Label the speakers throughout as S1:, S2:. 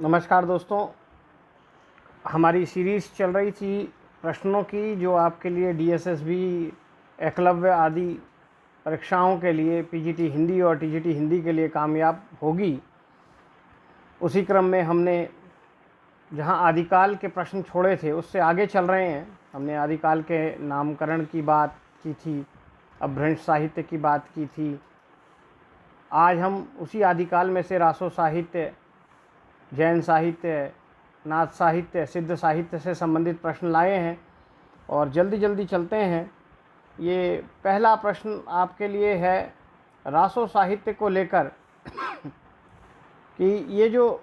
S1: नमस्कार दोस्तों, हमारी सीरीज़ चल रही थी प्रश्नों की जो आपके लिए डीएसएसबी, एकलव्य आदि परीक्षाओं के लिए पीजीटी हिंदी और टीजीटी हिंदी के लिए कामयाब होगी। उसी क्रम में हमने जहां आदिकाल के प्रश्न छोड़े थे उससे आगे चल रहे हैं। हमने आदिकाल के नामकरण की बात की थी, अपभ्रंश साहित्य की बात की थी। आज हम उसी आदिकाल में से रासो साहित्य, जैन साहित्य, नाथ साहित्य, सिद्ध साहित्य से संबंधित प्रश्न लाए हैं और जल्दी जल्दी चलते हैं। ये पहला प्रश्न आपके लिए है रासो साहित्य को लेकर कि ये जो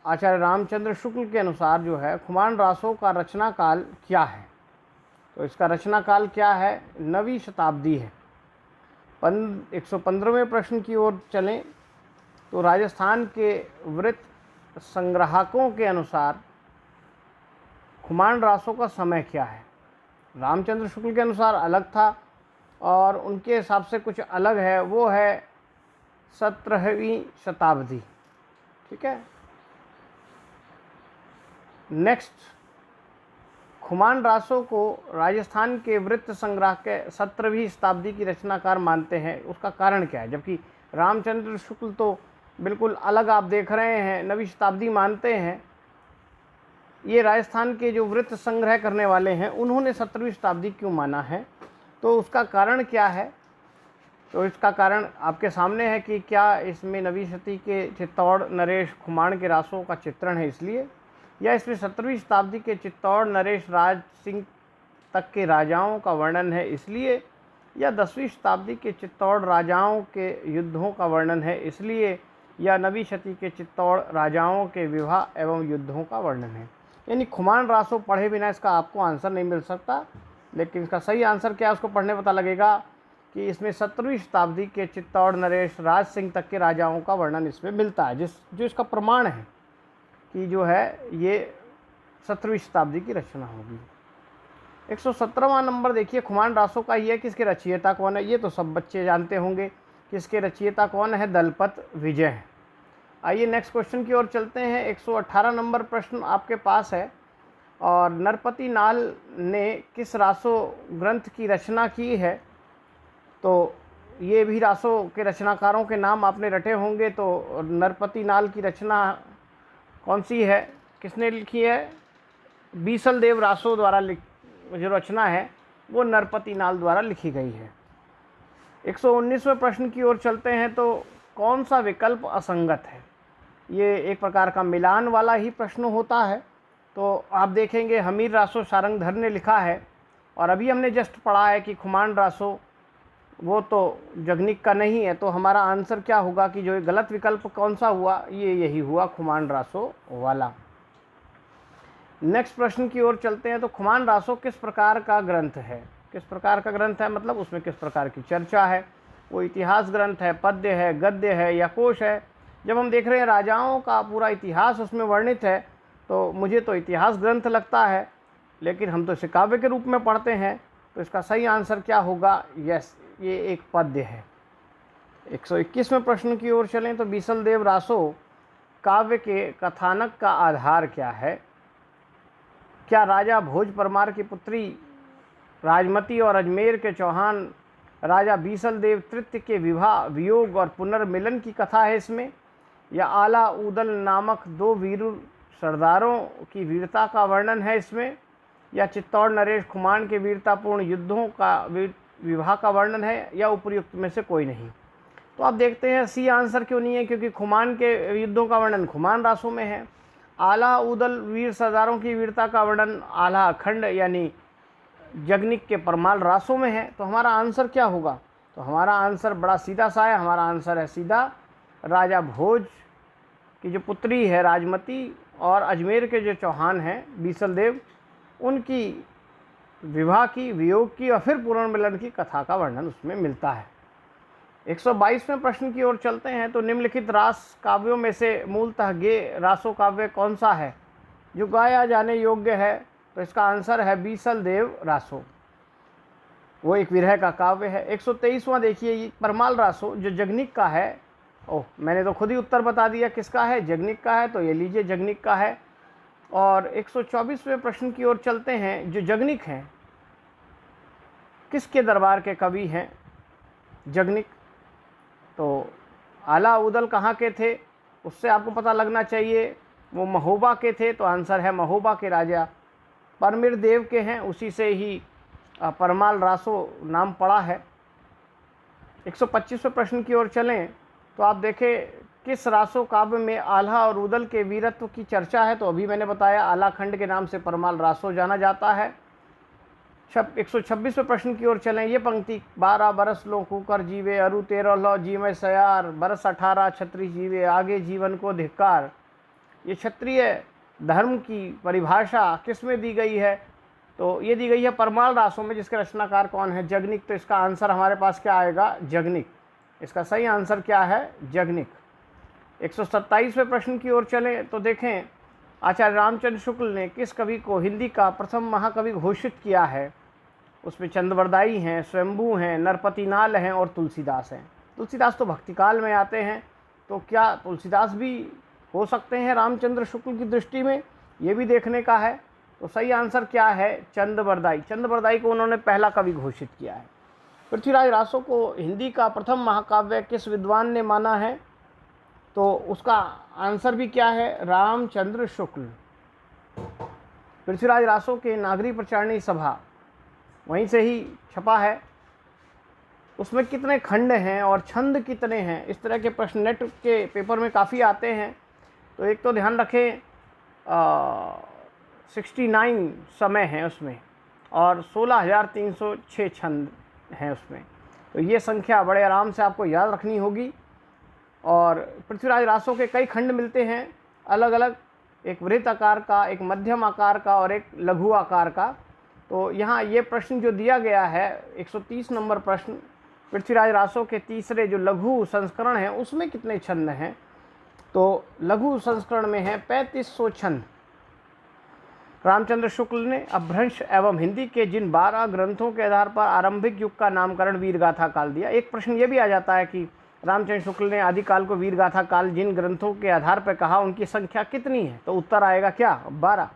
S1: आचार्य रामचंद्र शुक्ल के अनुसार जो है खुमान रासो का रचना काल क्या है। तो इसका रचना काल क्या है? 9वीं शताब्दी है। 115वें प्रश्न की ओर चलें तो राजस्थान के वृत्त संग्राहकों के अनुसार खुमान रासो का समय क्या है? रामचंद्र शुक्ल के अनुसार अलग था और उनके हिसाब से कुछ अलग है, वो है 17वीं शताब्दी। ठीक है। नेक्स्ट, खुमान रासो को राजस्थान के वृत्त संग्रह के 17वीं शताब्दी की रचनाकार मानते हैं। उसका कारण क्या है? जबकि रामचंद्र शुक्ल तो बिल्कुल अलग आप देख रहे हैं, 9वीं शताब्दी मानते हैं। ये राजस्थान के जो वृत्त संग्रह करने वाले हैं उन्होंने 17वीं शताब्दी क्यों माना है? तो उसका कारण क्या है? तो इसका कारण आपके सामने है कि क्या इसमें 9वीं शती के चित्तौड़ नरेश खुमान के रासों का चित्रण है इसलिए, या इसमें 17वीं शताब्दी के चित्तौड़ नरेश राज सिंह तक के राजाओं का वर्णन है इसलिए, या 10वीं शताब्दी के चित्तौड़ राजाओं के युद्धों का वर्णन है इसलिए, या 9वीं शती के चित्तौड़ राजाओं के विवाह एवं युद्धों का वर्णन है। यानी खुमान रासो पढ़े बिना इसका आपको आंसर नहीं मिल सकता। लेकिन इसका सही आंसर क्या है उसको पढ़ने पता लगेगा कि इसमें 17वीं शताब्दी के चित्तौड़ नरेश राज सिंह तक के राजाओं का वर्णन इसमें मिलता है, जो इसका प्रमाण है कि जो है ये 17वीं शताब्दी की रचना होगी। 117वां नंबर देखिए, खुमान रासो का ये किसके रचयिता कौन है? ये तो सब बच्चे जानते होंगे किसके रचयिता कौन है, दलपत विजय। आइए नेक्स्ट क्वेश्चन की ओर चलते हैं। 118 नंबर प्रश्न आपके पास है, और नरपति नाल ने किस रासो ग्रंथ की रचना की है? तो ये भी रासो के रचनाकारों के नाम आपने रटे होंगे। तो नरपति नाल की रचना कौन सी है, किसने लिखी है? बीसल देव रासो द्वारा जो रचना है वो नरपति नाल द्वारा लिखी गई है। 119वें प्रश्न की ओर चलते हैं। तो कौन सा विकल्प असंगत है? ये एक प्रकार का मिलान वाला ही प्रश्न होता है। तो आप देखेंगे हमीर रासो सारंगधर ने लिखा है, और अभी हमने जस्ट पढ़ा है कि खुमान रासो वो तो जगनिक का नहीं है। तो हमारा आंसर क्या होगा कि जो गलत विकल्प कौन सा हुआ, ये यही हुआ, खुमान रासो वाला। नेक्स्ट प्रश्न की ओर चलते हैं। तो खुमान रासो किस प्रकार का ग्रंथ है? किस प्रकार का ग्रंथ है मतलब उसमें किस प्रकार की चर्चा है? वो इतिहास ग्रंथ है, पद्य है, गद्य है या कोश है? जब हम देख रहे हैं राजाओं का पूरा इतिहास उसमें वर्णित है तो मुझे तो इतिहास ग्रंथ लगता है, लेकिन हम तो इसे काव्य के रूप में पढ़ते हैं। तो इसका सही आंसर क्या होगा? यस, ये एक पद्य है। 121वें प्रश्न की ओर चलें। तो बीसल देव रासो काव्य के कथानक का आधार क्या है? क्या राजा भोज परमार की पुत्री राजमती और अजमेर के चौहान राजा बीसल देव तृतीय के विवाह, वियोग और पुनर्मिलन की कथा है इसमें, या आला उदल नामक 2 वीर सरदारों की वीरता का वर्णन है इसमें, या चित्तौड़ नरेश खुमान के वीरतापूर्ण युद्धों का विवाह का वर्णन है, या उपर्युक्त में से कोई नहीं? तो आप देखते हैं सी आंसर क्यों नहीं है, क्योंकि खुमान के युद्धों का वर्णन खुमान रासो में है। आला उदल वीर सरदारों की वीरता का वर्णन आला अखंड यानी जगनिक के परमाल रासो में है। तो हमारा आंसर क्या होगा? तो हमारा आंसर बड़ा सीधा सा है। हमारा आंसर है सीधा, राजा भोज की जो पुत्री है राजमती और अजमेर के जो चौहान हैं बीसल देव, उनकी विवाह की, वियोग की और फिर पुनर्मिलन की कथा का वर्णन उसमें मिलता है। 122वें प्रश्न की ओर चलते हैं। तो निम्नलिखित रास काव्यों में से मूलतः गे रासो काव्य कौन सा है जो गाया जाने योग्य है? तो इसका आंसर है बीसल देव रासो, वो एक विरह का काव्य है। 123वां देखिए, परमाल रासो जो जगनिक का है ओह, मैंने तो खुद ही उत्तर बता दिया किसका है, जगनिक का है। तो ये लीजिए जगनिक का है। और 124वें प्रश्न की ओर चलते हैं। जो जगनिक हैं, किसके दरबार के कवि हैं जगनिक? तो आला उदल कहाँ के थे, उससे आपको पता लगना चाहिए। वो महोबा के थे, तो आंसर है महोबा के राजा परमिर देव के हैं। उसी से ही परमाल रासो नाम पड़ा है। 125वें प्रश्न की ओर चलें तो आप देखें किस रासो काव्य में आल्हा और उदल के वीरत्व की चर्चा है। तो अभी मैंने बताया आलाखंड के नाम से परमाल रासो जाना जाता है। 126वें प्रश्न की ओर चलें। ये पंक्ति 12 बरस लो कुकर जीवे अरु 13 लो जीवे सयार बरस 18 छत्री जीवे आगे जीवन को धिक्कार। ये क्षत्रिय धर्म की परिभाषा किस में दी गई है? तो ये दी गई है परमाल रासों में, जिसके रचनाकार कौन है? जगनिक। तो इसका आंसर हमारे पास क्या आएगा? जगनिक। इसका सही आंसर क्या है? जगनिक। 127वें प्रश्न की ओर चलें तो देखें आचार्य रामचंद्र शुक्ल ने किस कवि को हिंदी का प्रथम महाकवि घोषित किया है। उसमें चंद्रवरदाई हैं, स्वयंभू हैं, नरपतिनाल हैं और तुलसीदास हैं। तुलसीदास तो भक्तिकाल में आते हैं, तो क्या तुलसीदास भी हो सकते हैं रामचंद्र शुक्ल की दृष्टि में? ये भी देखने का है। तो सही आंसर क्या है? चंद्रवरदाई। चंद्रवरदाई को उन्होंने पहला कवि घोषित किया है। पृथ्वीराज रासो को हिंदी का प्रथम महाकाव्य किस विद्वान ने माना है? तो उसका आंसर भी क्या है? रामचंद्र शुक्ल। पृथ्वीराज रासो के नागरी प्रचारणी सभा वहीं से ही छपा है। उसमें कितने खंड हैं और छंद कितने हैं? इस तरह के प्रश्न नेट के पेपर में काफ़ी आते हैं। तो एक तो ध्यान रखें 69 समय हैं उसमें और 16,306 छंद हैं उसमें। तो ये संख्या बड़े आराम से आपको याद रखनी होगी। और पृथ्वीराज रासो के कई खंड मिलते हैं अलग अलग, एक वृत्त आकार का, एक मध्यम आकार का और एक लघु आकार का। तो यहाँ ये प्रश्न जो दिया गया है 130 नंबर प्रश्न, पृथ्वीराज रासो के तीसरे जो लघु संस्करण है उसमें कितने छंद हैं? तो लघु संस्करण में है 3500 छंद। रामचंद्र शुक्ल ने अपभ्रंश एवं हिंदी के जिन 12 ग्रंथों के आधार पर आरंभिक युग का नामकरण वीरगाथा काल दिया। एक प्रश्न ये भी आ जाता है कि रामचंद्र शुक्ल ने आदिकाल को वीरगाथा काल जिन ग्रंथों के आधार पर कहा उनकी संख्या कितनी है? तो उत्तर आएगा क्या? 12।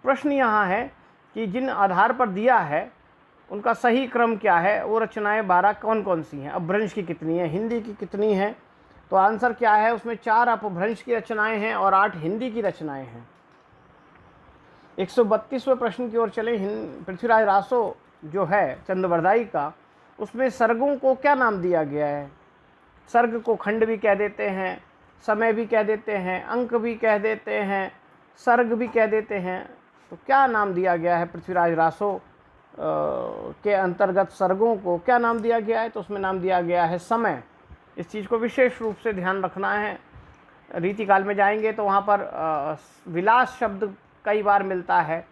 S1: प्रश्न यहाँ है कि जिन आधार पर दिया है उनका सही क्रम क्या है? वो रचनाएं 12 कौन कौन सी हैं? अपभ्रंश की कितनी है, हिंदी की कितनी है? तो आंसर क्या है? उसमें 4 अपभ्रंश की रचनाएं हैं और 8 हिंदी की रचनाएं हैं। 132वें प्रश्न की ओर चले। पृथ्वीराज रासो जो है चंद्रवरदाई का, उसमें सर्गों को क्या नाम दिया गया है? सर्ग को खंड भी कह देते हैं, समय भी कह देते हैं, अंक भी कह देते हैं, सर्ग भी कह देते हैं। तो क्या नाम दिया गया है पृथ्वीराज रासो के अंतर्गत सर्गों को क्या नाम दिया गया है? तो उसमें नाम दिया गया है समय। इस चीज़ को विशेष रूप से ध्यान रखना है। रीतिकाल में जाएंगे तो वहाँ पर विलास शब्द कई बार मिलता है।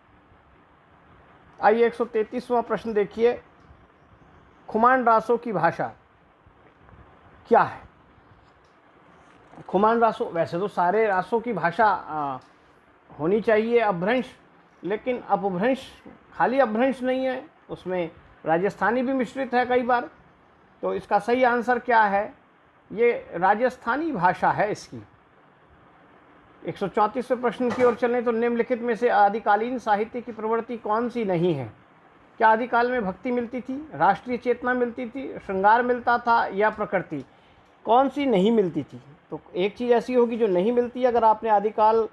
S1: आइए 133वां प्रश्न देखिए। खुमान रासो की भाषा क्या है? खुमान रासो, वैसे तो सारे रासों की भाषा होनी चाहिए अपभ्रंश, लेकिन अपभ्रंश खाली अपभ्रंश नहीं है, उसमें राजस्थानी भी मिश्रित है कई बार। तो इसका सही आंसर क्या है? ये राजस्थानी भाषा है इसकी। 134वें प्रश्न की ओर चलें तो निम्नलिखित में से आदिकालीन साहित्य की प्रवृत्ति कौन सी नहीं है? क्या आदिकाल में भक्ति मिलती थी, राष्ट्रीय चेतना मिलती थी, श्रृंगार मिलता था या प्रकृति? कौन सी नहीं मिलती थी? तो एक चीज़ ऐसी होगी जो नहीं मिलती। अगर आपने आदिकाल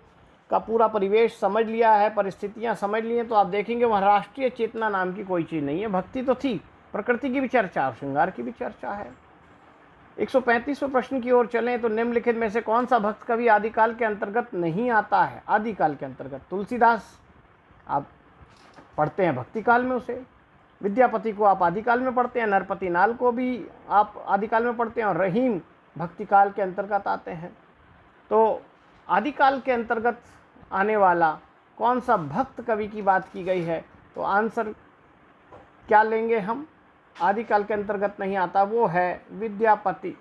S1: का पूरा परिवेश समझ लिया है, परिस्थितियां समझ ली हैं, तो आप देखेंगे वहाँ राष्ट्रीय चेतना नाम की कोई चीज़ नहीं है। भक्ति तो थी, प्रकृति की भी चर्चा, श्रृंगार की भी चर्चा है। 135वें प्रश्न की ओर चलें तो निम्नलिखित में से कौन सा भक्त कवि आदिकाल के अंतर्गत नहीं आता है? आदिकाल के अंतर्गत तुलसीदास आप पढ़ते हैं भक्तिकाल में उसे, विद्यापति को आप आदिकाल में पढ़ते हैं, नरपतिनाल को भी आप आदिकाल में पढ़ते हैं और रहीम भक्तिकाल के अंतर्गत आते हैं। तो आदिकाल के अंतर्गत आने वाला कौन सा भक्त कवि की बात की गई है? तो आंसर क्या लेंगे हम? आदिकाल के अंतर्गत नहीं आता, वो है विद्यापति।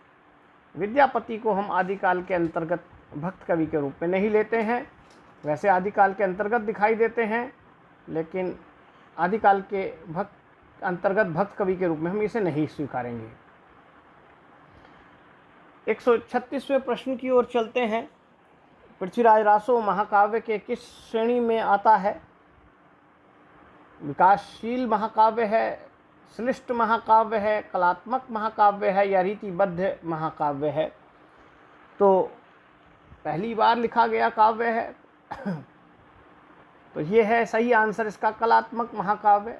S1: विद्यापति को हम आदिकाल के अंतर्गत भक्त कवि के रूप में नहीं लेते हैं। वैसे आदिकाल के अंतर्गत दिखाई देते हैं, लेकिन आदिकाल के अंतर्गत भक्त कवि के रूप में हम इसे नहीं स्वीकारेंगे। 136वें प्रश्न की ओर चलते हैं। पृथ्वीराज रासो महाकाव्य के किस श्रेणी में आता है? विकासशील महाकाव्य है, श्लिष्ट महाकाव्य है, कलात्मक महाकाव्य है या रीतिबद्ध महाकाव्य है? तो पहली बार लिखा गया काव्य है तो ये है सही आंसर इसका, कलात्मक महाकाव्य।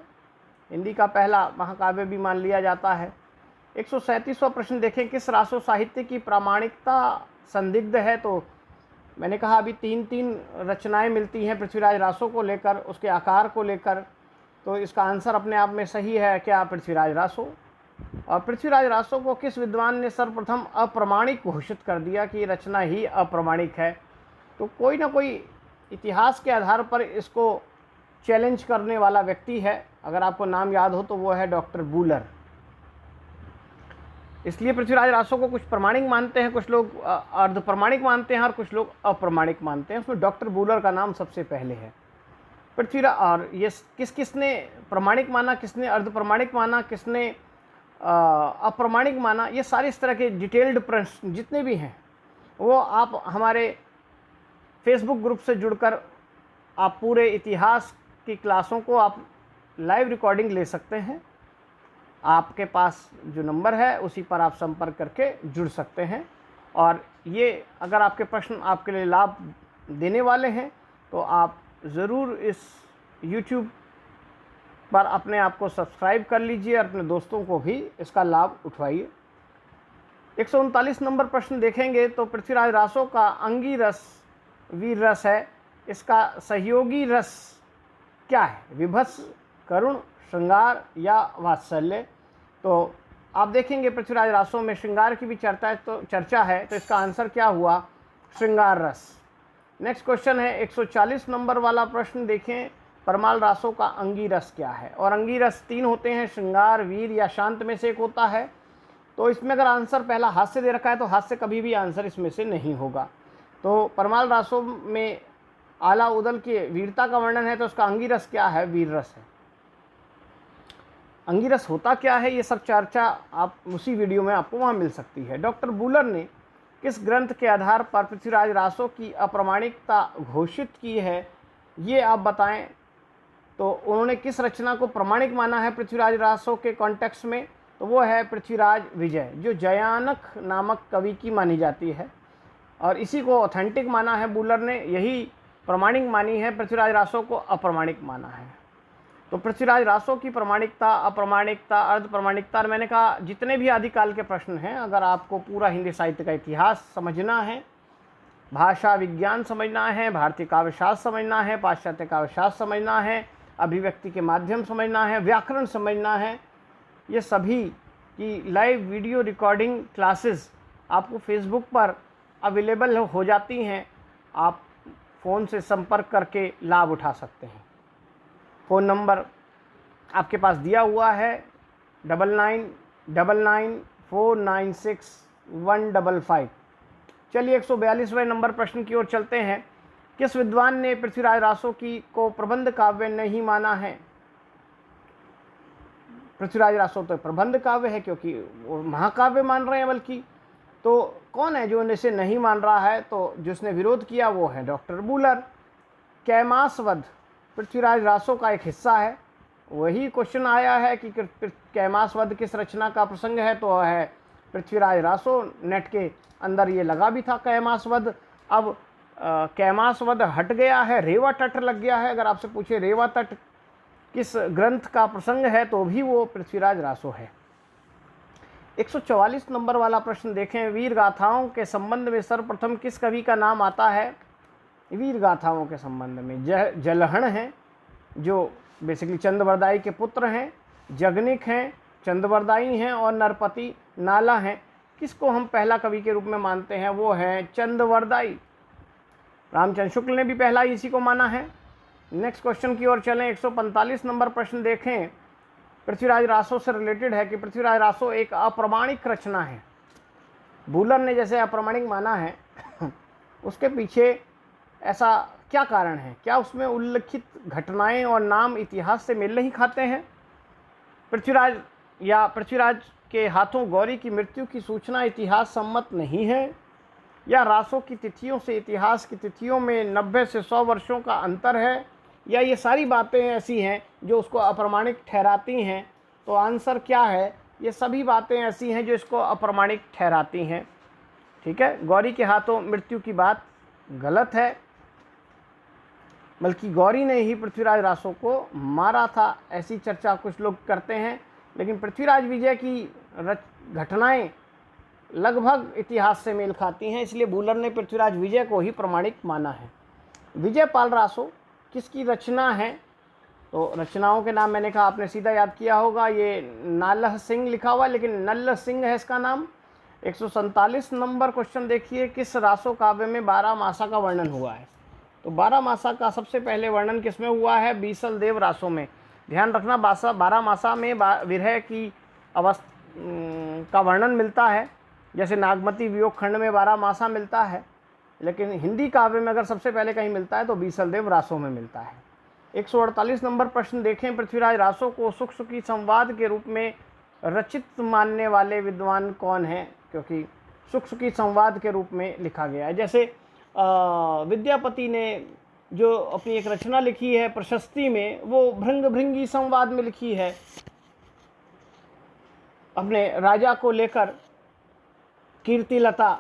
S1: हिंदी का पहला महाकाव्य भी मान लिया जाता है। 137वां प्रश्न देखें, किस रासो साहित्य की प्रामाणिकता संदिग्ध है? तो मैंने कहा अभी तीन रचनाएं मिलती हैं पृथ्वीराज रासो को लेकर, उसके आकार को लेकर, तो इसका आंसर अपने आप में सही है क्या? पृथ्वीराज रासो। और पृथ्वीराज रासो को किस विद्वान ने सर्वप्रथम अप्रमाणिक घोषित कर दिया कि रचना ही अप्रमाणिक है? तो कोई ना कोई इतिहास के आधार पर इसको चैलेंज करने वाला व्यक्ति है। अगर आपको नाम याद हो तो वो है डॉक्टर बूलर। इसलिए पृथ्वीराज रासो को कुछ प्रमाणिक मानते हैं, कुछ लोग अर्ध प्रमाणिक मानते हैं और कुछ लोग अप्रमाणिक मानते हैं। उसमें डॉक्टर बूलर का नाम सबसे पहले है। पृथ्वीराज, और ये किसने प्रमाणिक माना, किसने अर्ध प्रमाणिक माना, किसने अप्रमाणिक माना, ये सारे इस तरह के डिटेल्ड प्रश्न जितने भी हैं वो आप हमारे फेसबुक ग्रुप से जुड़कर आप पूरे इतिहास की क्लासों को आप लाइव रिकॉर्डिंग ले सकते हैं। आपके पास जो नंबर है उसी पर आप संपर्क करके जुड़ सकते हैं। और ये अगर आपके प्रश्न आपके लिए लाभ देने वाले हैं तो आप ज़रूर इस YouTube पर अपने आप को सब्सक्राइब कर लीजिए और अपने दोस्तों को भी इसका लाभ उठवाइए। 139 नंबर प्रश्न देखेंगे तो पृथ्वीराज रासो का अंगी रस वीर रस है, इसका सहयोगी रस क्या है? विभत्स, करुण, श्रृंगार या वात्सल्य? तो आप देखेंगे पृथ्वीराज रासो में श्रृंगार की भी चर्चा है, तो इसका आंसर क्या हुआ? श्रृंगार रस। नेक्स्ट क्वेश्चन है 140 नंबर वाला प्रश्न देखें, परमाल रासो का अंगी रस क्या है? और अंगी रस 3 होते हैं, श्रृंगार, वीर या शांत में से एक होता है। तो इसमें अगर आंसर पहला हास्य दे रखा है तो हास्य कभी भी आंसर इसमें से नहीं होगा। तो परमाल रासो में आला उदल की वीरता का वर्णन है, तो उसका अंगी रस क्या है? वीर रस है। अंगी रस होता क्या है, ये सब चर्चा आप उसी वीडियो में आपको वहाँ मिल सकती है। डॉक्टर बूलर ने किस ग्रंथ के आधार पर पृथ्वीराज रासो की अप्रमाणिकता घोषित की है, ये आप बताएं। तो उन्होंने किस रचना को प्रमाणिक माना है पृथ्वीराज रासो के कॉन्टेक्स्ट में? तो वो है पृथ्वीराज विजय, जो जयानक नामक कवि की मानी जाती है, और इसी को ऑथेंटिक माना है बूलर ने, यही प्रमाणिक मानी है। पृथ्वीराज रासो को अप्रमाणिक माना है। तो पृथ्वीराज रासो की प्रमाणिकता, अप्रमाणिकता, अर्ध प्रमाणिकता, और मैंने कहा जितने भी आदिकाल के प्रश्न हैं, अगर आपको पूरा हिंदी साहित्य का इतिहास समझना है, भाषा विज्ञान समझना है, भारतीय काव्यशास्त्र समझना है, पाश्चात्य काव्यशास्त्र समझना है, अभिव्यक्ति के माध्यम समझना है, व्याकरण समझना है, ये सभी की लाइव वीडियो रिकॉर्डिंग क्लासेस आपको फेसबुक पर अवेलेबल हो जाती हैं। आप फ़ोन से संपर्क करके लाभ उठा सकते हैं। फ़ोन नंबर आपके पास दिया हुआ है 9999496155। चलिए 142वें नंबर प्रश्न की ओर चलते हैं। किस विद्वान ने पृथ्वीराज रासो को प्रबंध काव्य नहीं माना है? पृथ्वीराज रासो तो प्रबंध काव्य है, क्योंकि वो महाकाव्य मान रहे हैं बल्कि। तो कौन है जो इसे नहीं मान रहा है? तो जिसने विरोध किया वो है डॉक्टर बूलर। कैमासवध पृथ्वीराज रासो का एक हिस्सा है। वही क्वेश्चन आया है कि कैमासवध किस रचना का प्रसंग है, तो है पृथ्वीराज रासो। नेट के अंदर ये लगा भी था कैमासवध। अब कैमासवध हट गया है, रेवा तट लग गया है। अगर आपसे पूछे रेवा तट किस ग्रंथ का प्रसंग है, तो भी वो पृथ्वीराज रासो है। 144 नंबर वाला प्रश्न देखें, वीर गाथाओं के संबंध में सर्वप्रथम किस कवि का नाम आता है? वीर गाथाओं के संबंध में जलहण हैं, जो बेसिकली चंद्रवरदाई के पुत्र हैं, जगनिक हैं, चंद्रवरदाई हैं, और नरपति नाला हैं। किसको हम पहला कवि के रूप में मानते हैं? वो है चंद्रवरदाई। रामचंद्र शुक्ल ने भी पहला इसी को माना है। नेक्स्ट क्वेश्चन की ओर चलें। 145 नंबर प्रश्न देखें, पृथ्वीराज रासो से रिलेटेड है कि पृथ्वीराज रासो एक अप्रमाणिक रचना है। बूलर ने जैसे अप्रमाणिक माना है उसके पीछे ऐसा क्या कारण है? क्या उसमें उल्लिखित घटनाएं और नाम इतिहास से मेल नहीं खाते हैं? पृथ्वीराज या पृथ्वीराज के हाथों गौरी की मृत्यु की सूचना इतिहास सम्मत नहीं है, या रासों की तिथियों से इतिहास की तिथियों में 90 से 100 वर्षों का अंतर है, या ये सारी बातें ऐसी हैं जो उसको अप्रमाणिक ठहराती हैं। तो आंसर क्या है? ये सभी बातें ऐसी हैं जो इसको अप्रमाणिक ठहराती हैं। ठीक है, गौरी के हाथों मृत्यु की बात गलत है, बल्कि गौरी ने ही पृथ्वीराज रासो को मारा था, ऐसी चर्चा कुछ लोग करते हैं। लेकिन पृथ्वीराज विजय की घटनाएं लगभग इतिहास से मेल खाती हैं, इसलिए बूलर ने पृथ्वीराज विजय को ही प्रमाणिक माना है। विजयपाल रासो किसकी रचना है? तो रचनाओं के नाम मैंने कहा, आपने सीधा याद किया होगा, ये नालह सिंह लिखा हुआ है लेकिन नल्ल सिंह है इसका नाम। 147 नंबर क्वेश्चन देखिए, किस रासो काव्य में 12 मासा का वर्णन हुआ है? तो 12 मासा का सबसे पहले वर्णन किसमें हुआ है? बीसल देव रासो में। ध्यान रखना, 12 मासा में विरह की अवस्था का वर्णन मिलता है, जैसे नागमती वियोग खंड में 12 मासा मिलता है, लेकिन हिंदी काव्य में अगर सबसे पहले कहीं मिलता है तो बीसल देव रासो में मिलता है। 148 नंबर प्रश्न देखें, पृथ्वीराज रासो को सुख सुखी संवाद के रूप में रचित मानने वाले विद्वान कौन हैं? क्योंकि सुख सुखी संवाद के रूप में लिखा गया है। जैसे विद्यापति ने जो अपनी एक रचना लिखी है प्रशस्ति में, वो भृंग भृंगी संवाद में लिखी है, अपने राजा को लेकर कीर्तिलता।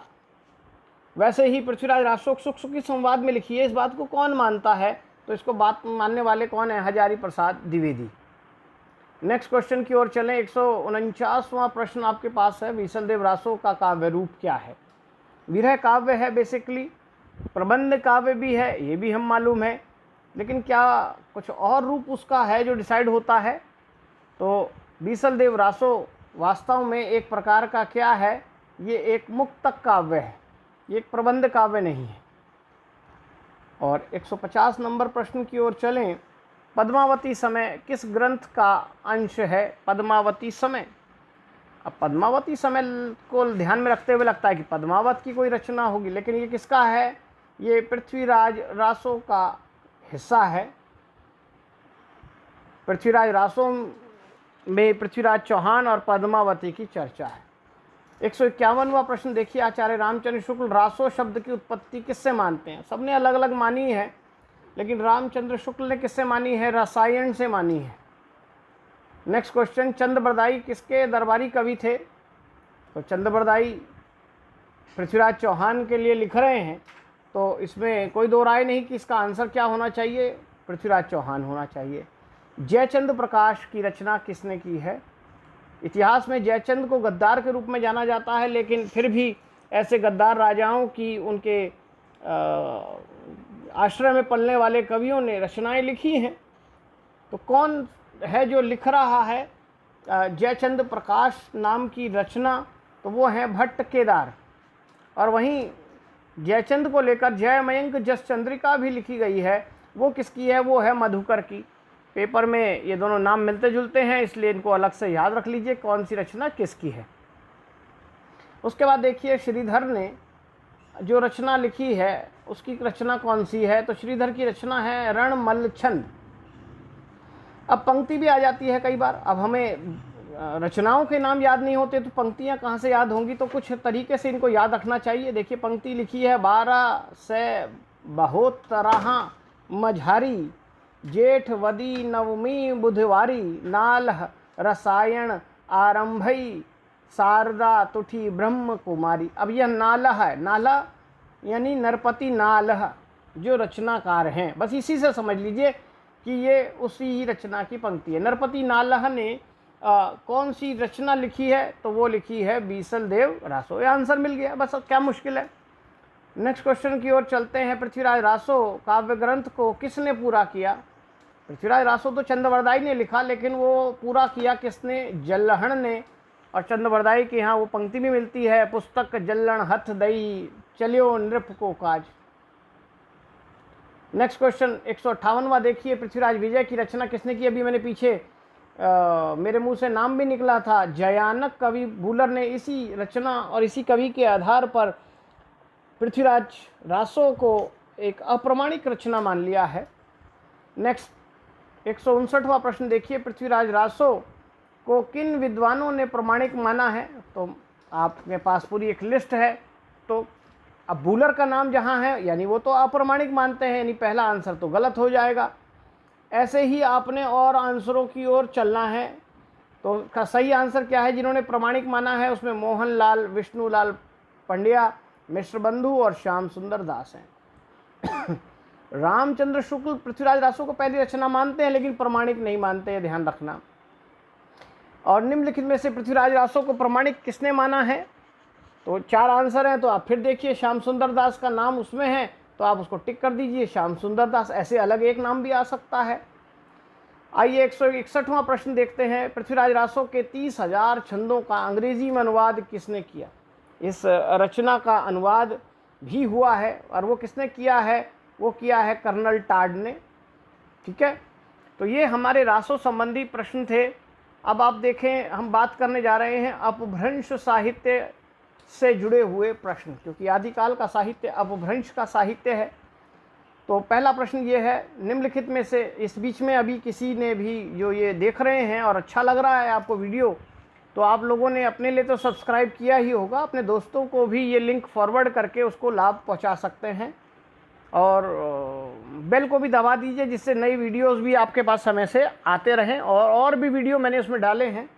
S1: वैसे ही पृथ्वीराज रासो सुख सुखी संवाद में लिखी है। इस बात को कौन मानता है? तो इसको बात मानने वाले कौन है? हजारी प्रसाद द्विवेदी। नेक्स्ट क्वेश्चन की ओर चलें। 149वां प्रश्न आपके पास है, बीसल देव रासो का काव्य रूप क्या है? विरह काव्य है बेसिकली, प्रबंध काव्य भी है, ये भी हम मालूम है, लेकिन क्या कुछ और रूप उसका है जो डिसाइड होता है? तो बीसल देव रासो वास्तव में एक प्रकार का क्या है? ये एक मुक्तक काव्य है, ये एक प्रबंध काव्य नहीं है। और 150 नंबर प्रश्न की ओर चलें। पद्मावती समय किस ग्रंथ का अंश है? पद्मावती समय। अब पद्मावती समय को ध्यान में रखते हुए लगता है कि पद्मावत की कोई रचना होगी, लेकिन ये किसका है? ये पृथ्वीराज रासो का हिस्सा है। पृथ्वीराज रासो में पृथ्वीराज चौहान और पद्मावती की चर्चा है। 151वां प्रश्न देखिए, आचार्य रामचंद्र शुक्ल रासो शब्द की उत्पत्ति किससे मानते हैं? सबने अलग अलग मानी है, लेकिन रामचंद्र शुक्ल ने किससे मानी है? रसायन से मानी है। नेक्स्ट क्वेश्चन, चंद्रबरदाई किसके दरबारी कवि थे? तो चंद्रबरदाई पृथ्वीराज चौहान के लिए लिख रहे हैं, तो इसमें कोई दो राय नहीं कि इसका आंसर क्या होना चाहिए? पृथ्वीराज चौहान होना चाहिए। जयचंद प्रकाश की रचना किसने की है? इतिहास में जयचंद को गद्दार के रूप में जाना जाता है, लेकिन फिर भी ऐसे गद्दार राजाओं की, उनके आश्रय में पलने वाले कवियों ने रचनाएं लिखी हैं। तो कौन है जो लिख रहा है जयचंद प्रकाश नाम की रचना? तो वो है भट्ट केदार। और वहीं जयचंद को लेकर जय मयंक जस चंद्रिका भी लिखी गई है, वो किसकी है? वो है मधुकर की। पेपर में ये दोनों नाम मिलते जुलते हैं, इसलिए इनको अलग से याद रख लीजिए कौन सी रचना किसकी है। उसके बाद देखिए, श्रीधर ने जो रचना लिखी है उसकी रचना कौन सी है? तो श्रीधर की रचना है रणमल छंद। अब पंक्ति भी आ जाती है कई बार। अब हमें रचनाओं के नाम याद नहीं होते तो पंक्तियां कहाँ से याद होंगी? तो कुछ तरीके से इनको याद रखना चाहिए। देखिए, पंक्ति लिखी है, 12 से बहोतरहा मझारी, जेठ वदी नवमी बुधवारी, नालह रसायन आरंभई, शारदा तुठी ब्रह्म कुमारी। अब यह नालह है, नालह यानी नरपति नालह जो रचनाकार हैं, बस इसी से समझ लीजिए कि ये उसी ही रचना की पंक्ति है। नरपति नालह ने कौन सी रचना लिखी है? तो वो लिखी है बीसल देव रासो। ये आंसर मिल गया, बस अब क्या मुश्किल है। नेक्स्ट क्वेश्चन की ओर चलते हैं। पृथ्वीराज रासो काव्य ग्रंथ को किसने पूरा किया? पृथ्वीराज रासो तो चंद्रबरदाई ने लिखा, लेकिन वो पूरा किया किसने? जल्लहण ने। और चंद्रबरदाई के यहाँ वो पंक्ति भी मिलती है, पुस्तक जल्लण हथ दई, चलियो नृप को काज। नेक्स्ट क्वेश्चन 158वां देखिए, पृथ्वीराज विजय की रचना किसने की? अभी मैंने पीछे मेरे मुंह से नाम भी निकला था, जयानक कवि बूलर ने इसी रचना और इसी कवि के आधार पर पृथ्वीराज रासो को एक अप्रमाणिक रचना मान लिया है। नेक्स्ट 159वां प्रश्न देखिए, पृथ्वीराज रासो को किन विद्वानों ने प्रमाणिक माना है? तो आपके पास पूरी एक लिस्ट है। तो अब बूलर का नाम जहाँ है यानी वो तो अप्रमाणिक मानते हैं, यानी पहला आंसर तो गलत हो जाएगा। ऐसे ही आपने और आंसरों की ओर चलना है। तो का सही आंसर क्या है जिन्होंने प्रमाणिक माना है? उसमें मोहनलाल, विष्णुलाल पंड्या, मिश्र बंधु और श्याम सुंदर दास हैं। रामचंद्र शुक्ल पृथ्वीराज रासो को पहली रचना मानते हैं लेकिन प्रमाणिक नहीं मानते हैं, ध्यान रखना। और निम्नलिखित में से पृथ्वीराज रासो को प्रमाणिक किसने माना है? तो 4 आंसर हैं, तो आप फिर देखिए श्याम सुंदर दास का नाम उसमें है तो आप उसको टिक कर दीजिए, श्याम सुंदर दास। ऐसे अलग एक नाम भी आ सकता है। आइए 161वां प्रश्न देखते हैं। पृथ्वीराज रासो के 30,000 छंदों का अंग्रेजी में अनुवाद किसने किया? इस रचना का अनुवाद भी हुआ है और वो किसने किया है? वो किया है कर्नल टाड ने। ठीक है, तो ये हमारे रासो संबंधी प्रश्न थे। अब आप देखें, हम बात करने जा रहे हैं अपभ्रंश साहित्य से जुड़े हुए प्रश्न, क्योंकि आदिकाल का साहित्य अपभ्रंश का साहित्य है। तो पहला प्रश्न ये है, निम्नलिखित में से इस बीच में अभी किसी ने भी जो ये देख रहे हैं और अच्छा लग रहा है आपको वीडियो, तो आप लोगों ने अपने लिए तो सब्सक्राइब किया ही होगा, अपने दोस्तों को भी ये लिंक फॉरवर्ड करके उसको लाभ पहुंचा सकते हैं और बेल को भी दबा दीजिए जिससे नई वीडियोस भी आपके पास समय से आते रहें। और भी वीडियो मैंने उसमें डाले हैं,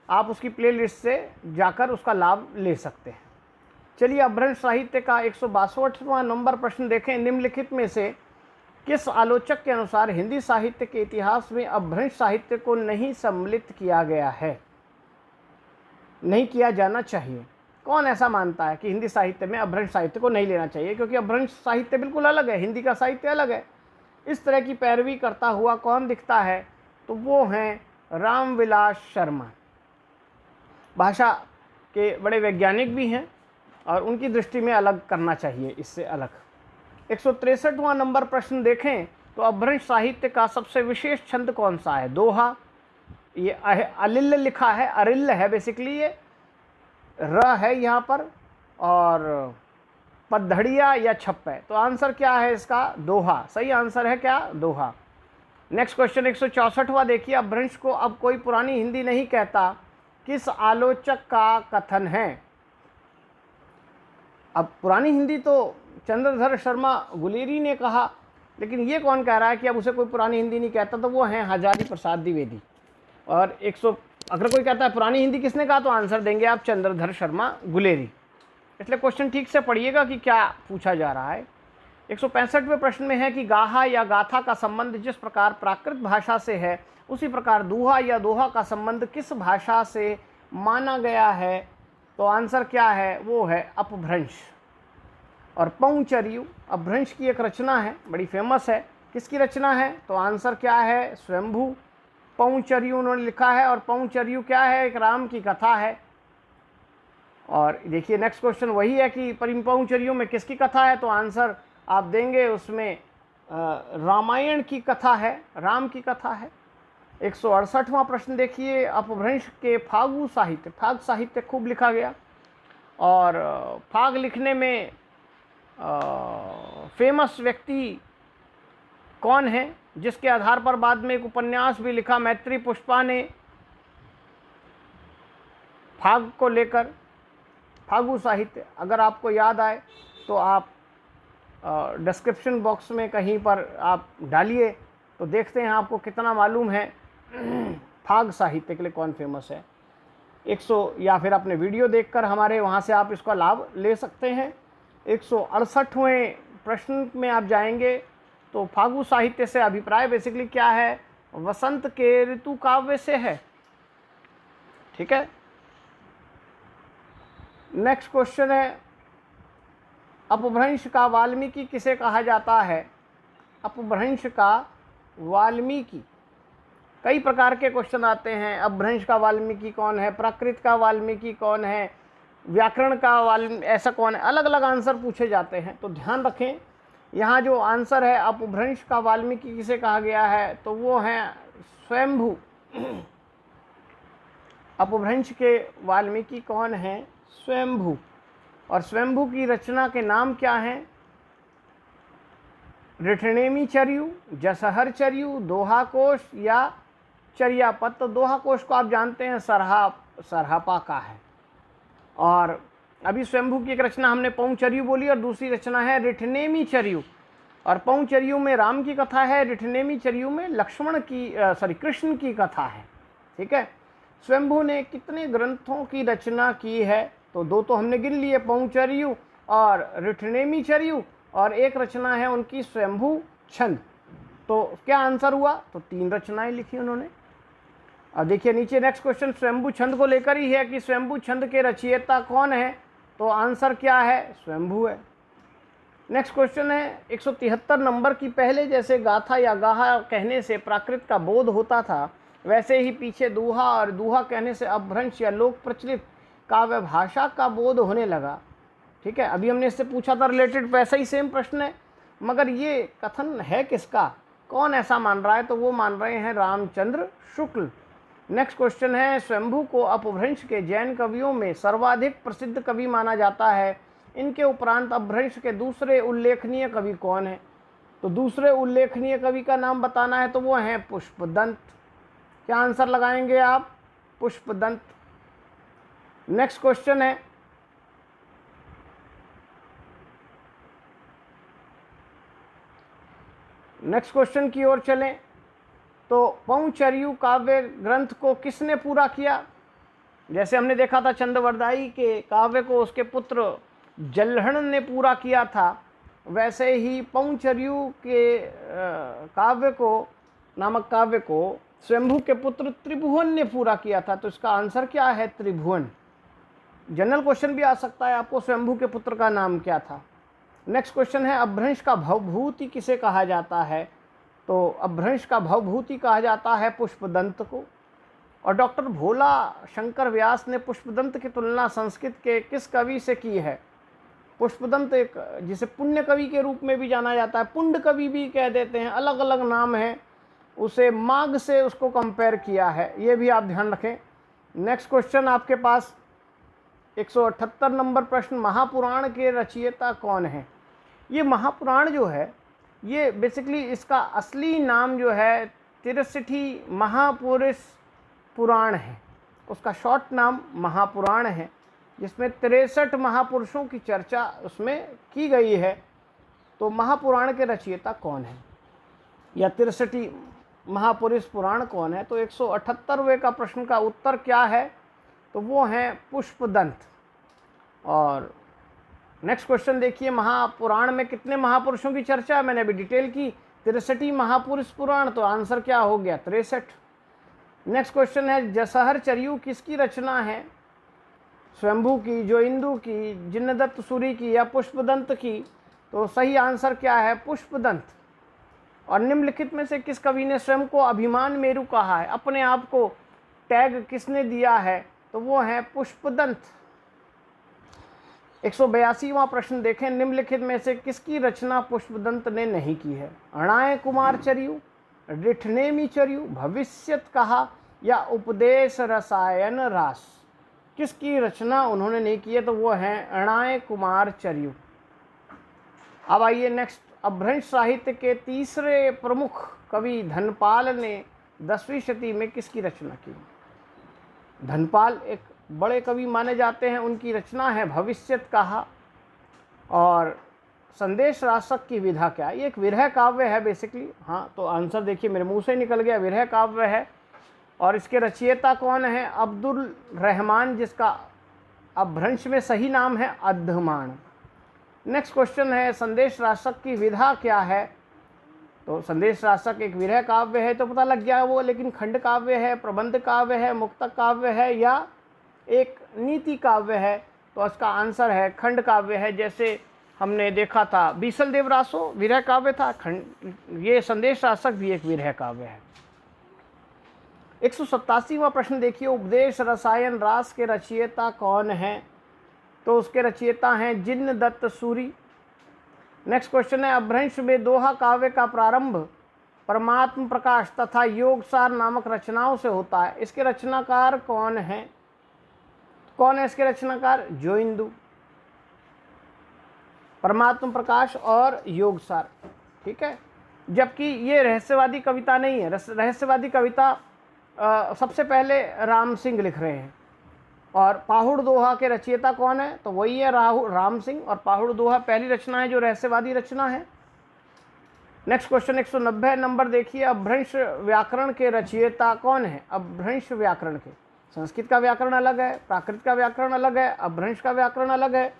S1: आप उसकी प्लेलिस्ट से जाकर उसका लाभ ले सकते हैं। चलिए अपभ्रंश साहित्य का 162वां नंबर प्रश्न देखें। निम्नलिखित में से किस आलोचक के अनुसार हिंदी साहित्य के इतिहास में अपभ्रंश साहित्य को नहीं सम्मिलित किया गया है, नहीं किया जाना चाहिए? कौन ऐसा मानता है कि हिंदी साहित्य में अपभ्रंश साहित्य को नहीं लेना चाहिए, क्योंकि अपभ्रंश साहित्य बिल्कुल अलग है, हिंदी का साहित्य अलग है। इस तरह की पैरवी करता हुआ कौन दिखता है? तो वो हैं रामविलास शर्मा। भाषा के बड़े वैज्ञानिक भी हैं और उनकी दृष्टि में अलग करना चाहिए, इससे अलग। 163वां नंबर प्रश्न देखें तो अपभ्रंश साहित्य का सबसे विशेष छंद कौन सा है? दोहा, ये अलिल्ल लिखा है, अरिल्ल है बेसिकली, ये र है यहाँ पर, और पद्धड़िया या छप्पे। तो आंसर क्या है इसका? दोहा। सही आंसर है क्या? दोहा। नेक्स्ट क्वेश्चन 164वां देखिए। अपभ्रंश को अब कोई पुरानी हिंदी नहीं कहता, किस आलोचक का कथन है? अब पुरानी हिंदी तो चंद्रधर शर्मा गुलेरी ने कहा, लेकिन ये कौन कह रहा है कि अब उसे कोई पुरानी हिंदी नहीं कहता? तो वो हैं हजारी प्रसाद द्विवेदी। और अगर कोई कहता है पुरानी हिंदी किसने कहा, तो आंसर देंगे आप चंद्रधर शर्मा गुलेरी। इसलिए क्वेश्चन ठीक से पढ़िएगा कि क्या पूछा जा रहा है। 165वें प्रश्न में है कि गाहा या गाथा का संबंध जिस प्रकार प्राकृत भाषा से है, उसी प्रकार दूहा या दोहा का संबंध किस भाषा से माना गया है? तो आंसर क्या है? वो है अपभ्रंश। और पौंचर्यु अपभ्रंश की एक रचना है, बड़ी फेमस है। किसकी रचना है? तो आंसर क्या है? स्वयंभू। पौंचर्यु उन्होंने लिखा है, और पौंचर्यु क्या है? एक राम की कथा है। और देखिए नेक्स्ट क्वेश्चन वही है कि पौंचर्यु में किसकी कथा है? तो आंसर आप देंगे उसमें रामायण की कथा है, राम की कथा है। 168वां प्रश्न देखिए। अपभ्रंश के फागु साहित्य, फाग साहित्य खूब लिखा गया, और फाग लिखने में फेमस व्यक्ति कौन है, जिसके आधार पर बाद में एक उपन्यास भी लिखा मैत्री पुष्पा ने फाग को लेकर। फागु साहित्य अगर आपको याद आए तो आप डिस्क्रिप्शन बॉक्स में कहीं पर आप डालिए, तो देखते हैं आपको कितना मालूम है फाग साहित्य के लिए कौन फेमस है। 100 या फिर अपने वीडियो देखकर हमारे वहाँ से आप इसका लाभ ले सकते हैं। 168वें प्रश्न में आप जाएंगे तो फागु साहित्य से अभिप्राय बेसिकली क्या है? वसंत के ऋतु काव्य से है। ठीक है। नेक्स्ट क्वेश्चन है, अपभ्रंश का वाल्मीकि किसे कहा जाता है? अपभ्रंश का वाल्मीकि, कई प्रकार के क्वेश्चन आते हैं। अपभ्रंश का वाल्मीकि कौन है? प्राकृत का वाल्मीकि कौन है? व्याकरण का वाल्मीकि ऐसा कौन है? अलग अलग आंसर पूछे जाते हैं। तो ध्यान रखें, यहाँ जो आंसर है अपभ्रंश का वाल्मीकि किसे कहा गया है, तो वो हैं स्वयंभू। अपभ्रंश के वाल्मीकि कौन है? स्वयंभू। और स्वयंभू की रचना के नाम क्या हैं? रिठनेमी चर्यु, जसहर चर्यु, दोहा कोश या चर्यापद। तो दोहा कोश को आप जानते हैं सरहापा का है। और अभी स्वयंभू की एक रचना हमने पौंचर्यु बोली और दूसरी रचना है रिठनेमी चर्यु। और पौंचर्यु में राम की कथा है, रिठनेमी चर्यु में कृष्ण की कथा है। ठीक है, स्वयंभू ने कितने ग्रंथों की रचना की है? तो दो तो हमने गिन लिए, पौंचर्यु और रिठनेमी चर्यु, और एक रचना है उनकी स्वयंभू छंद। तो क्या आंसर हुआ? तो 3 रचनाएं लिखी उन्होंने। अब देखिए नीचे नेक्स्ट क्वेश्चन स्वयंभू छंद को लेकर ही है कि स्वयंभू छंद के रचयिता कौन है? तो आंसर क्या है? स्वयंभू है। नेक्स्ट क्वेश्चन है 173 नंबर की, पहले जैसे गाथा या गाहा कहने से प्राकृत का बोध होता था, वैसे ही पीछे दूहा और दूहा कहने से अपभ्रंश या लोक प्रचलित काव्य भाषा का बोध होने लगा। ठीक है, अभी हमने इससे पूछा था रिलेटेड, वैसा ही सेम प्रश्न है, मगर ये कथन है किसका? कौन ऐसा मान रहा है? तो वो मान रहे हैं रामचंद्र शुक्ल। नेक्स्ट क्वेश्चन है स्वयंभू को अपभ्रंश के जैन कवियों में सर्वाधिक प्रसिद्ध कवि माना जाता है। इनके उपरांत अपभ्रंश के दूसरे उल्लेखनीय कवि कौन है? तो दूसरे उल्लेखनीय कवि का नाम बताना है, तो वो हैं पुष्पदंत। क्या आंसर लगाएंगे आप? पुष्पदंत। नेक्स्ट क्वेश्चन है नेक्स्ट क्वेश्चन की ओर चलें तो पौंचर्यु काव्य ग्रंथ को किसने पूरा किया? जैसे हमने देखा था चंद्रवरदाई के काव्य को उसके पुत्र जल्हण ने पूरा किया था, वैसे ही पौंचर्यु के नामक काव्य को स्वयंभू के पुत्र त्रिभुवन ने पूरा किया था। तो इसका आंसर क्या है? त्रिभुवन। जनरल क्वेश्चन भी आ सकता है आपको, स्वयंभू के पुत्र का नाम क्या था? नेक्स्ट क्वेश्चन है अपभ्रंश का भवभूति किसे कहा जाता है? तो अपभ्रंश का भवभूति कहा जाता है पुष्पदंत को। और डॉक्टर भोला शंकर व्यास ने पुष्पदंत की तुलना संस्कृत के किस कवि से की है? पुष्पदंत एक जिसे पुण्य कवि के रूप में भी जाना जाता है, पुंड कवि भी कह देते हैं, अलग अलग नाम है, उसे माघ से उसको कंपेयर किया है, ये भी आप ध्यान रखें। नेक्स्ट क्वेश्चन आपके पास 178 नंबर प्रश्न, महापुराण के रचयिता कौन है? ये महापुराण जो है ये बेसिकली इसका असली नाम जो है 63 महापुरुष पुराण है, उसका शॉर्ट नाम महापुराण है, जिसमें 63 महापुरुषों की चर्चा उसमें की गई है। तो महापुराण के रचयिता कौन है या 63 महापुरुष पुराण कौन है? तो 178वें का प्रश्न का उत्तर क्या है? तो वो हैं पुष्पदंत। और नेक्स्ट क्वेश्चन देखिए, महापुराण में कितने महापुरुषों की चर्चा है? मैंने अभी डिटेल की, 63 महापुरुष पुराण, तो आंसर क्या हो गया? 63। नेक्स्ट क्वेश्चन है जसहर चर्यु किसकी रचना है? स्वयंभू की, जोइंदू की, जिनदत्त सूरी की या पुष्पदंत की? तो सही आंसर क्या है? पुष्पदंत। और निम्नलिखित में से किस कवि ने स्वयं को अभिमान मेरु कहा है? अपने आप को टैग किसने दिया है? तो वो है पुष्पदंत। 182वां प्रश्न देखें, निम्नलिखित में से किसकी रचना पुष्पदंत ने नहीं की है? अणाय कुमार चर्यु, रिठनेमी चर्यु, भविष्यत कहा या उपदेश रसायन रास? किसकी रचना उन्होंने नहीं की है? तो वो हैं अणाय कुमार चर्यु। अब आइए नेक्स्ट, अपभ्रंश साहित्य के तीसरे प्रमुख कवि धनपाल ने 10वीं शती में किसकी रचना की? धनपाल एक बड़े कवि माने जाते हैं, उनकी रचना है भविष्यत कहा और संदेश रासक की विधा क्या? ये एक विरह काव्य है बेसिकली। हाँ, तो आंसर देखिए मेरे मुंह से निकल गया, विरह काव्य है। और इसके रचयिता कौन है? अब्दुल रहमान, जिसका अपभ्रंश में सही नाम है अद्धमान। नेक्स्ट क्वेश्चन है संदेश रासक की विधा क्या है? तो संदेश रासक एक विरह काव्य है, तो पता लग गया वो, लेकिन खंड काव्य है, प्रबंध काव्य है, मुक्तक काव्य है या एक नीति काव्य है? तो इसका आंसर है खंड काव्य है। जैसे हमने देखा था बीसल देव रासो विरह काव्य था, ये संदेश रासक भी एक विरह काव्य है। 187वां प्रश्न देखिए, उपदेश रसायन रास के रचयिता कौन है? तो उसके रचयिता हैं जिनदत्त सूरी। नेक्स्ट क्वेश्चन है अपभ्रंश में दोहा काव्य का प्रारंभ परमात्म प्रकाश तथा योगसार नामक रचनाओं से होता है, इसके रचनाकार कौन है? कौन है इसके रचनाकार? जोइंदू। परमात्म प्रकाश और योगसार, ठीक है। जबकि ये रहस्यवादी कविता नहीं है, रहस्यवादी कविता सबसे पहले राम सिंह लिख रहे हैं। और पाहुड़ दोहा के रचयिता कौन है? तो वही है राम सिंह। और पाहुड़ दोहा पहली रचना है जो रहस्यवादी रचना है। नेक्स्ट क्वेश्चन 190 नंबर देखिए, अपभ्रंश व्याकरण के रचयिता कौन है? अपभ्रंश व्याकरण के, संस्कृत का व्याकरण अलग है, प्राकृत का व्याकरण अलग है, अपभ्रंश का व्याकरण अलग है।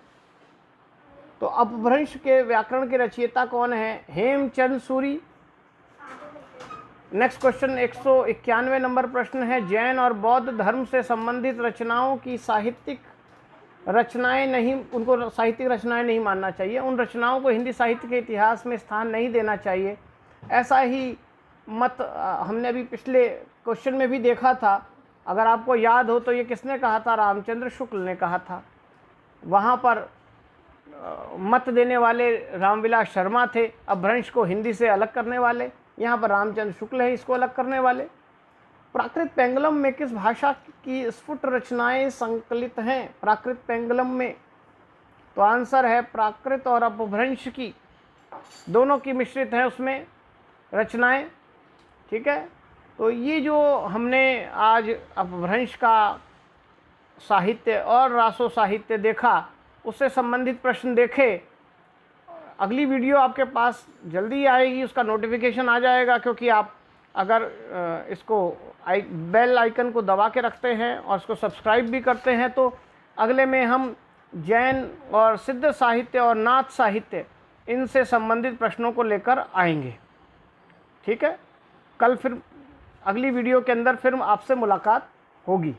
S1: तो अपभ्रंश के व्याकरण के रचयिता कौन है? Hemchand Suri. Next question 191 number प्रश्न है, जैन और बौद्ध धर्म से संबंधित रचनाओं की साहित्यिक रचनाएं नहीं, उनको साहित्यिक रचनाएं नहीं मानना चाहिए, उन रचनाओं को हिंदी साहित्य के इतिहास में स्थान नहीं देना चाहिए। ऐसा ही मत हमने अभी पिछले क्वेश्चन में भी देखा था। अगर आपको याद हो तो ये किसने कहा था? रामचंद्र शुक्ल ने कहा था। वहाँ पर मत देने वाले रामविलास शर्मा थे, अपभ्रंश को हिंदी से अलग करने वाले। यहाँ पर रामचंद्र शुक्ल है इसको अलग करने वाले। प्राकृत पेंगुलम में किस भाषा की स्फुट रचनाएं संकलित हैं? प्राकृत पेंगुलम में तो आंसर है प्राकृत और अपभ्रंश की, दोनों की मिश्रित है उसमें रचनाएं। ठीक है, तो ये जो हमने आज अपभ्रंश का साहित्य और रासो साहित्य देखा, उससे संबंधित प्रश्न देखे। अगली वीडियो आपके पास जल्दी आएगी, उसका नोटिफिकेशन आ जाएगा, क्योंकि आप अगर इसको बेल आइकन को दबा के रखते हैं और इसको सब्सक्राइब भी करते हैं तो अगले में हम जैन और सिद्ध साहित्य और नाथ साहित्य इनसे संबंधित प्रश्नों को लेकर आएंगे। ठीक है, कल फिर अगली वीडियो के अंदर फिर आपसे मुलाकात होगी।